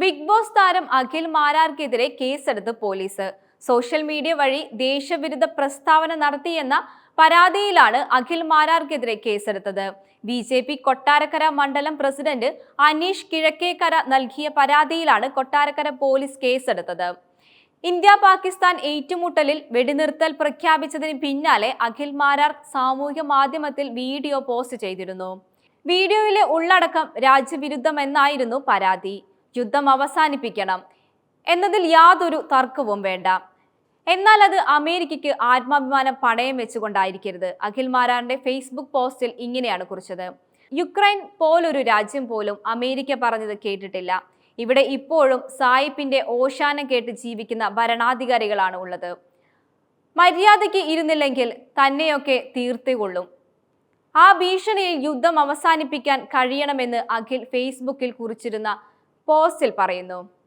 Big boss താരം അഖിൽ മാരാർക്കെതിരെ കേസെടുത്ത് police. Social media വഴി ദേശവിരുദ്ധ പ്രസ്താവന നടത്തിയെന്ന പരാതിയിലാണ് അഖിൽ മാരാർക്കെതിരെ കേസെടുത്തത്. BJP കൊട്ടാരക്കര മണ്ഡലം പ്രസിഡന്റ് അനീഷ് കിഴക്കേക്കര നൽകിയ പരാതിയിലാണ് കൊട്ടാരക്കര പോലീസ് കേസെടുത്തത്. ഇന്ത്യ പാകിസ്ഥാൻ ഏറ്റുമുട്ടലിൽ വെടിനിർത്തൽ പ്രഖ്യാപിച്ചതിന് പിന്നാലെ അഖിൽ മാരാർ സാമൂഹ്യ മാധ്യമത്തിൽ വീഡിയോ പോസ്റ്റ് ചെയ്തിരുന്നു. വീഡിയോയിലെ ഉള്ളടക്കം രാജ്യവിരുദ്ധമെന്നായിരുന്നു പരാതി. യുദ്ധം അവസാനിപ്പിക്കണം എന്നതിൽ യാതൊരു തർക്കവും വേണ്ട, എന്നാൽ അത് അമേരിക്കയ്ക്ക് ആത്മാഭിമാനം പണയം വെച്ചുകൊണ്ടായിരിക്കരുത്. അഖിൽ മാരാറിന്റെ ഫേസ്ബുക്ക് പോസ്റ്റിൽ ഇങ്ങനെയാണ് കുറിച്ചത്. യുക്രൈൻ പോലൊരു രാജ്യം പോലും അമേരിക്ക പറഞ്ഞത് കേട്ടിട്ടില്ല. ഇവിടെ ഇപ്പോഴും സായിപ്പിന്റെ ഓശാനം കേട്ട് ജീവിക്കുന്ന ഭരണാധികാരികളാണ് ഉള്ളത്. മര്യാദയ്ക്ക് ഇരുന്നില്ലെങ്കിൽ തന്നെയൊക്കെ തീർത്തുകൊള്ളും. ആ ഭീഷണിയിൽ യുദ്ധം അവസാനിപ്പിക്കാൻ കഴിയണമെന്ന് അഖിൽ ഫേസ്ബുക്കിൽ കുറിച്ചിരുന്ന പോസ്റ്റിൽ പറയുന്നു.